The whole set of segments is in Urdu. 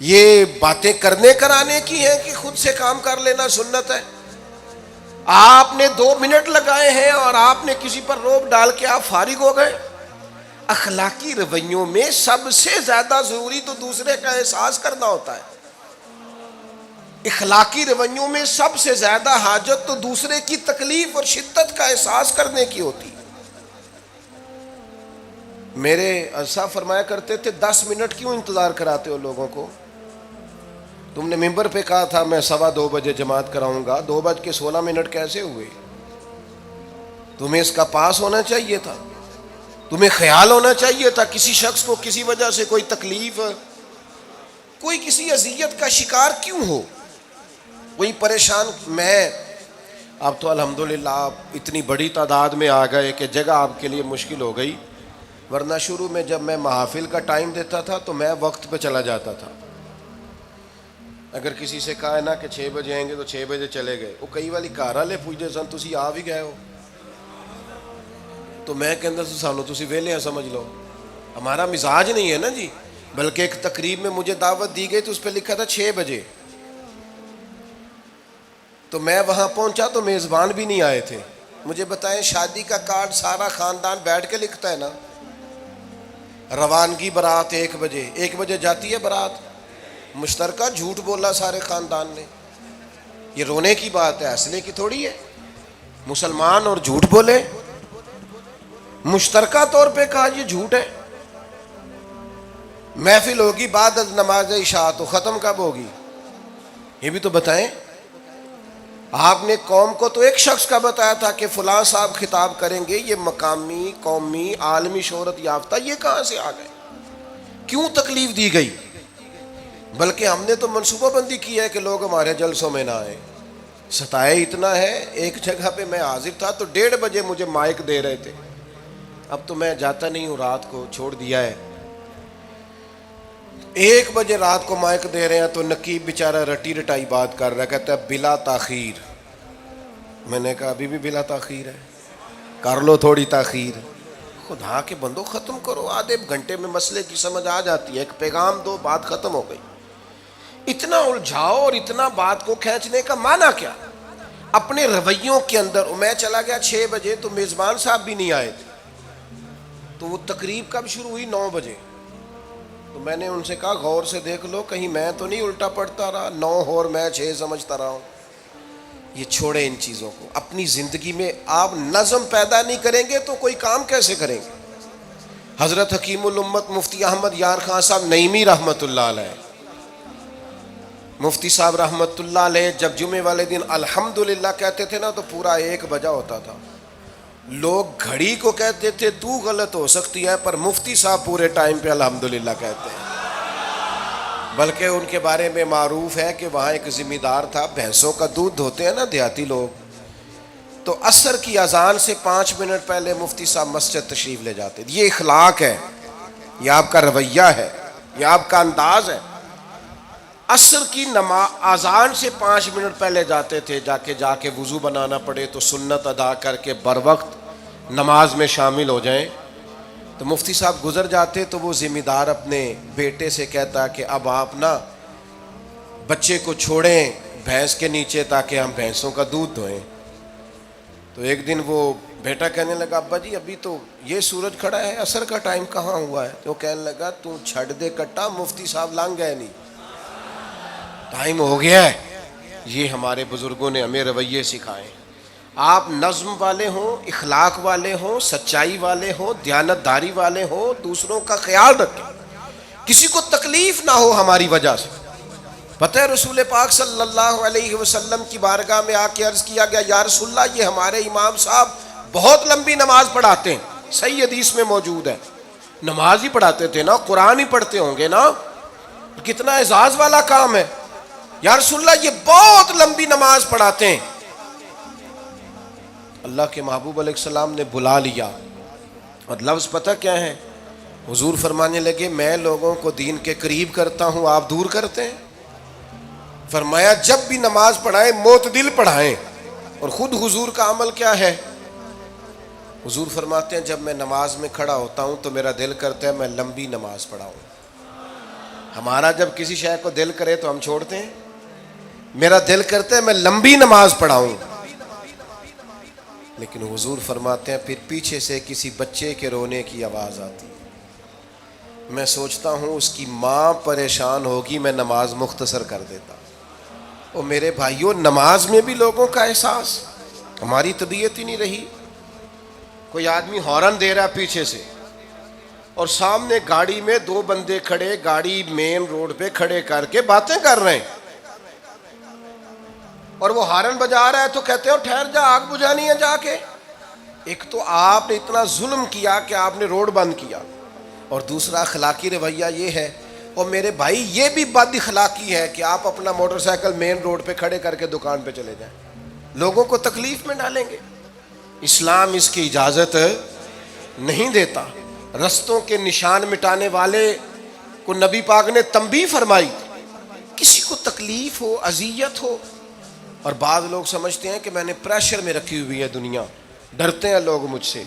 یہ باتیں کرنے کرانے کی ہیں کہ خود سے کام کر لینا سنت ہے؟ آپ نے 2 منٹ لگائے ہیں اور آپ نے کسی پر روب ڈال کے آپ فارغ ہو گئے۔ اخلاقی رویوں میں سب سے زیادہ ضروری تو دوسرے کا احساس کرنا ہوتا ہے۔ اخلاقی رویوں میں سب سے زیادہ حاجت تو دوسرے کی تکلیف اور شدت کا احساس کرنے کی ہوتی ہے۔ میرے صاحب فرمایا کرتے تھے 10 منٹ کیوں انتظار کراتے ہو لوگوں کو؟ تم نے ممبر پہ کہا تھا میں 2:15 بجے جماعت کراؤں گا، 2:16 کیسے ہوئے؟ تمہیں اس کا پاس ہونا چاہیے تھا، تمہیں خیال ہونا چاہیے تھا کسی شخص کو کسی وجہ سے کوئی تکلیف، کوئی کسی اذیت کا شکار کیوں ہو، کوئی پریشان۔ میں اب تو الحمدللہ آپ اتنی بڑی تعداد میں آ گئے کہ جگہ آپ کے لیے مشکل ہو گئی، ورنہ شروع میں جب میں محافل کا ٹائم دیتا تھا تو میں وقت پہ چلا جاتا تھا۔ اگر کسی سے کہا ہے نا کہ 6 بجے آئیں گے تو 6 بجے چلے گئے، وہ کئی والی گھر والے پوچھتے سن تسی آ بھی گئے ہو، تو میں کہتا سانو تسی ویلے ہیں سمجھ لو۔ ہمارا مزاج نہیں ہے نا جی، بلکہ ایک تقریب میں مجھے دعوت دی گئی تو اس پہ لکھا تھا 6 بجے، تو میں وہاں پہنچا تو میزبان بھی نہیں آئے تھے۔ مجھے بتائیں شادی کا کارڈ سارا خاندان بیٹھ کے لکھتا ہے نا، روانگی برات 1 بجے، 1 بجے جاتی ہے برات، مشترکہ جھوٹ بولا سارے خاندان نے۔ یہ رونے کی بات ہے، ہنسنے کی تھوڑی ہے۔ مسلمان اور جھوٹ بولے، مشترکہ طور پہ کہا یہ جھوٹ ہے۔ محفل ہوگی بعد از نماز عشاء، تو ختم کب ہوگی یہ بھی تو بتائیں۔ آپ نے قوم کو تو ایک شخص کا بتایا تھا کہ فلاں صاحب خطاب کریں گے، یہ مقامی، قومی، عالمی شہرت یافتہ، یہ کہاں سے آ گئے؟ کیوں تکلیف دی گئی؟ بلکہ ہم نے تو منصوبہ بندی کی ہے کہ لوگ ہمارے جلسوں میں نہ آئیں۔ ستائے اتنا ہے، ایک جگہ پہ میں حاضر تھا تو 1:30 بجے مجھے مائک دے رہے تھے، اب تو میں جاتا نہیں ہوں، رات کو چھوڑ دیا ہے۔ 1 بجے رات کو مائک دے رہے ہیں تو نقیب بیچارہ رٹی رٹائی بات کر رہا ہے، کہتا ہے بلا تاخیر۔ میں نے کہا ابھی بھی بلا تاخیر ہے، کر لو تھوڑی تاخیر۔ خدا کے بندو ختم کرو، آدھے گھنٹے میں مسئلے کی سمجھ آ جاتی ہے، ایک پیغام دو، بات ختم ہو گئی۔ اتنا الجھاؤ اور اتنا بات کو کھینچنے کا معنی کیا؟ اپنے رویوں کے اندر۔ میں چلا گیا 6 بجے تو میزبان صاحب بھی نہیں آئے تھے، تو وہ تقریب کب شروع ہوئی؟ 9 بجے۔ تو میں نے ان سے کہا غور سے دیکھ لو کہیں میں تو نہیں الٹا پڑتا رہا، 9 اور میں 6 سمجھتا رہا ہوں۔ یہ چھوڑیں ان چیزوں کو، اپنی زندگی میں آپ نظم پیدا نہیں کریں گے تو کوئی کام کیسے کریں گے؟ حضرت حکیم الامت مفتی احمد یار خان صاحب نعیمی رحمۃ اللہ علیہ، مفتی صاحب رحمۃ اللہ علیہ جب جمعے والے دن الحمدللہ کہتے تھے نا تو پورا 1 بجا ہوتا تھا۔ لوگ گھڑی کو کہتے تھے تو غلط ہو سکتی ہے، پر مفتی صاحب پورے ٹائم پہ الحمدللہ کہتے ہیں۔ بلکہ ان کے بارے میں معروف ہے کہ وہاں ایک ذمہ دار تھا، بھینسوں کا دودھ دھوتے ہیں نا دیہاتی لوگ، تو عصر کی اذان سے 5 منٹ پہلے مفتی صاحب مسجد تشریف لے جاتے۔ یہ اخلاق ہے، یہ آپ کا رویہ ہے، یہ آپ کا انداز ہے۔ عصر کی اذان سے 5 منٹ پہلے جاتے تھے، جا کے وضو بنانا پڑے تو سنت ادا کر کے بر وقت نماز میں شامل ہو جائیں۔ تو مفتی صاحب گزر جاتے تو وہ ذمہ دار اپنے بیٹے سے کہتا کہ اب آپ نا بچے کو چھوڑیں بھینس کے نیچے تاکہ ہم بھینسوں کا دودھ دھوئیں۔ تو ایک دن وہ بیٹا کہنے لگا ابا جی ابھی تو یہ سورج کھڑا ہے، عصر کا ٹائم کہاں ہوا ہے؟ تو وہ کہنے لگا تو چھڑ دے کٹا، مفتی صاحب لنگ گئے نہیں، ٹائم ہو گیا ہے۔ یہ ہمارے بزرگوں نے ہمیں رویے سکھائے۔ آپ نظم والے ہوں، اخلاق والے ہوں، سچائی والے ہوں، دیانتداری والے ہوں، دوسروں کا خیال رکھیں، کسی کو تکلیف نہ ہو ہماری وجہ سے۔ پتہ ہے رسول پاک صلی اللہ علیہ وسلم کی بارگاہ میں آ کے عرض کیا گیا یا رسول اللہ یہ ہمارے امام صاحب بہت لمبی نماز پڑھاتے ہیں، صحیح حدیث میں موجود ہے۔ نماز ہی پڑھاتے تھے نا، قرآن ہی پڑھتے ہوں گے نا، کتنا اعزاز والا کام ہے۔ یا رسول اللہ یہ بہت لمبی نماز پڑھاتے ہیں۔ اللہ کے محبوب علیہ السلام نے بلا لیا، اور لفظ پتہ کیا ہے؟ حضور فرمانے لگے میں لوگوں کو دین کے قریب کرتا ہوں، آپ دور کرتے ہیں۔ فرمایا جب بھی نماز پڑھائیں معتدل پڑھائیں۔ اور خود حضور کا عمل کیا ہے؟ حضور فرماتے ہیں جب میں نماز میں کھڑا ہوتا ہوں تو میرا دل کرتا ہے میں لمبی نماز پڑھاؤں، ہمارا جب کسی شے کو دل کرے تو ہم چھوڑتے ہیں. میرا دل کرتا ہے میں لمبی نماز پڑھاؤں، لیکن حضور فرماتے ہیں پھر پیچھے سے کسی بچے کے رونے کی آواز آتی، میں سوچتا ہوں اس کی ماں پریشان ہوگی، میں نماز مختصر کر دیتا. اور میرے بھائیوں، نماز میں بھی لوگوں کا احساس، ہماری طبیعت ہی نہیں رہی. کوئی آدمی ہارن دے رہا پیچھے سے اور سامنے گاڑی میں دو بندے کھڑے، گاڑی مین روڈ پہ کھڑے کر کے باتیں کر رہے ہیں، اور وہ ہارن بجا رہا ہے تو کہتے ہیں ٹھہر جا، آگ بجھانی ہے جا کے. ایک تو آپ نے اتنا ظلم کیا کہ آپ نے روڈ بند کیا، اور دوسرا اخلاقی رویہ یہ ہے. اور میرے بھائی یہ بھی بد اخلاقی ہے کہ آپ اپنا موٹر سائیکل مین روڈ پہ کھڑے کر کے دکان پہ چلے جائیں، لوگوں کو تکلیف میں ڈالیں گے. اسلام اس کی اجازت نہیں دیتا. رستوں کے نشان مٹانے والے کو نبی پاک نے تنبیہ فرمائی. کسی کو تکلیف ہو، اذیت ہو، اور بعض لوگ سمجھتے ہیں کہ میں نے پریشر میں رکھی ہوئی ہے دنیا، ڈرتے ہیں لوگ مجھ سے.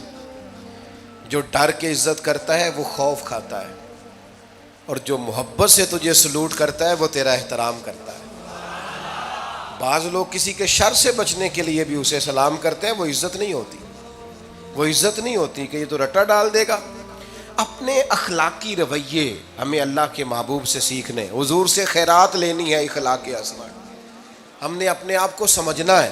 جو ڈر کے عزت کرتا ہے وہ خوف کھاتا ہے، اور جو محبت سے تجھے سلوٹ کرتا ہے وہ تیرا احترام کرتا ہے. بعض لوگ کسی کے شر سے بچنے کے لیے بھی اسے سلام کرتے ہیں، وہ عزت نہیں ہوتی، وہ عزت نہیں ہوتی کہ یہ تو رٹا ڈال دے گا. اپنے اخلاقی رویے ہمیں اللہ کے محبوب سے سیکھنے، حضور سے خیرات لینی ہے. اخلاق اصغر ہم نے اپنے آپ کو سمجھنا ہے،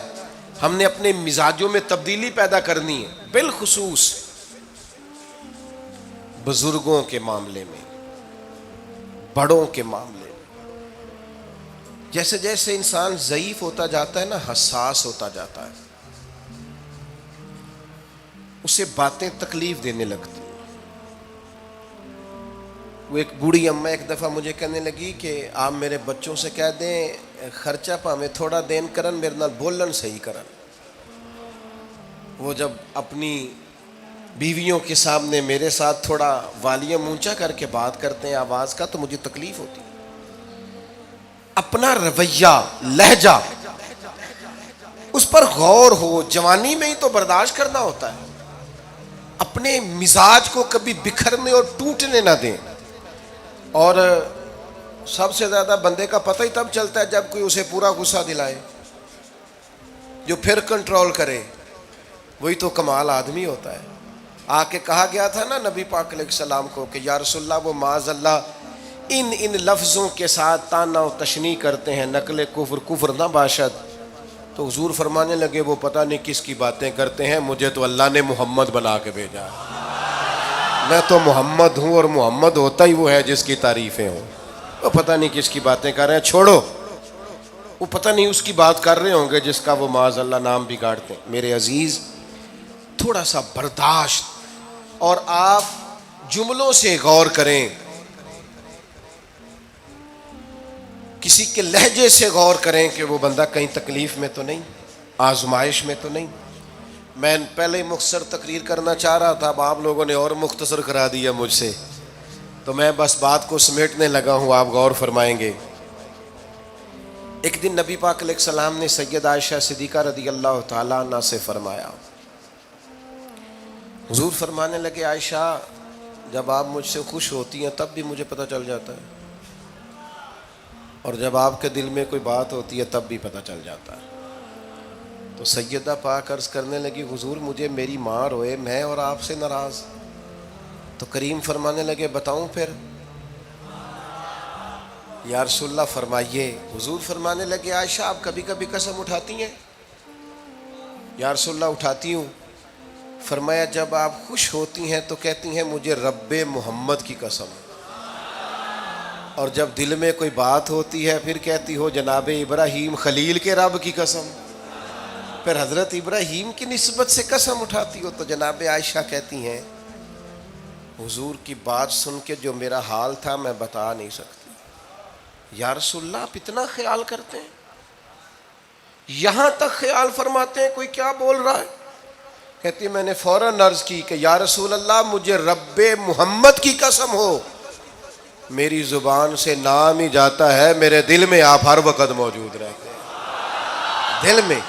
ہم نے اپنے مزاجوں میں تبدیلی پیدا کرنی ہے، بالخصوص بزرگوں کے معاملے میں، بڑوں کے معاملے میں. جیسے جیسے انسان ضعیف ہوتا جاتا ہے نا، حساس ہوتا جاتا ہے، اسے باتیں تکلیف دینے لگتی. وہ ایک بوڑھی اماں ایک دفعہ مجھے کہنے لگی کہ آپ میرے بچوں سے کہہ دیں خرچہ پاویں تھوڑا دین کرن، میرے نال بولن صحیح کرن. وہ جب اپنی بیویوں کے سامنے میرے ساتھ تھوڑا والیوم اونچا کر کے بات کرتے ہیں آواز کا، تو مجھے تکلیف ہوتی. اپنا رویہ، لہجہ، اس پر غور ہو. جوانی میں ہی تو برداشت کرنا ہوتا ہے. اپنے مزاج کو کبھی بکھرنے اور ٹوٹنے نہ دیں. اور سب سے زیادہ بندے کا پتہ ہی تب چلتا ہے جب کوئی اسے پورا غصہ دلائے، جو پھر کنٹرول کرے، وہی تو کمال آدمی ہوتا ہے. آ کے کہا گیا تھا نا نبی پاک علیہ السلام کو کہ یا رسول اللہ وہ معاذ اللہ ان لفظوں کے ساتھ تانا و تشنیع کرتے ہیں، نقل کفر نہ باشد. تو حضور فرمانے لگے وہ پتہ نہیں کس کی باتیں کرتے ہیں، مجھے تو اللہ نے محمد بنا کے بھیجا ہے. میں تو محمد ہوں، اور محمد ہوتا ہی وہ ہے جس کی تعریفیں ہوں. وہ پتہ نہیں کس کی باتیں کر رہے ہیں، چھوڑو. وہ پتہ نہیں اس کی بات کر رہے ہوں گے جس کا وہ معاذ اللہ نام بگاڑتے ہیں. میرے عزیز، تھوڑا سا برداشت، اور آپ جملوں سے غور کریں، کسی کے لہجے سے غور کریں کہ وہ بندہ کہیں تکلیف میں تو نہیں، آزمائش میں تو نہیں. میں پہلے ہی مختصر تقریر کرنا چاہ رہا تھا، اب آپ لوگوں نے اور مختصر کرا دیا مجھ سے، تو میں بس بات کو سمیٹنے لگا ہوں، آپ غور فرمائیں گے. ایک دن نبی پاک علیہ السلام نے سید عائشہ صدیقہ رضی اللہ تعالیٰ عنہ سے فرمایا. حضور فرمانے لگے عائشہ جب آپ مجھ سے خوش ہوتی ہیں تب بھی مجھے پتہ چل جاتا ہے، اور جب آپ کے دل میں کوئی بات ہوتی ہے تب بھی پتہ چل جاتا ہے. تو سیدہ پاک عرض کرنے لگی حضور مجھے میری ماں روئے، میں اور آپ سے ناراض. تو کریم فرمانے لگے بتاؤں پھر؟ یا رسول اللہ فرمائیے. حضور فرمانے لگے عائشہ آپ کبھی کبھی قسم اٹھاتی ہیں؟ یا رسول اللہ اٹھاتی ہوں. فرمایا جب آپ خوش ہوتی ہیں تو کہتی ہیں مجھے رب محمد کی قسم، اور جب دل میں کوئی بات ہوتی ہے پھر کہتی ہو جناب ابراہیم خلیل کے رب کی قسم. پھر حضرت ابراہیم کی نسبت سے قسم اٹھاتی ہو. تو جناب عائشہ کہتی ہیں حضور کی بات سن کے جو میرا حال تھا میں بتا نہیں سکتی. یا رسول اللہ آپ اتنا خیال کرتے ہیں؟ یہاں تک خیال فرماتے ہیں کوئی کیا بول رہا ہے؟ کہتی میں نے فوراً عرض کی کہ یا رسول اللہ مجھے رب محمد کی قسم ہو، میری زبان سے نام ہی جاتا ہے، میرے دل میں آپ ہر وقت موجود رہتے ہیں، دل میں.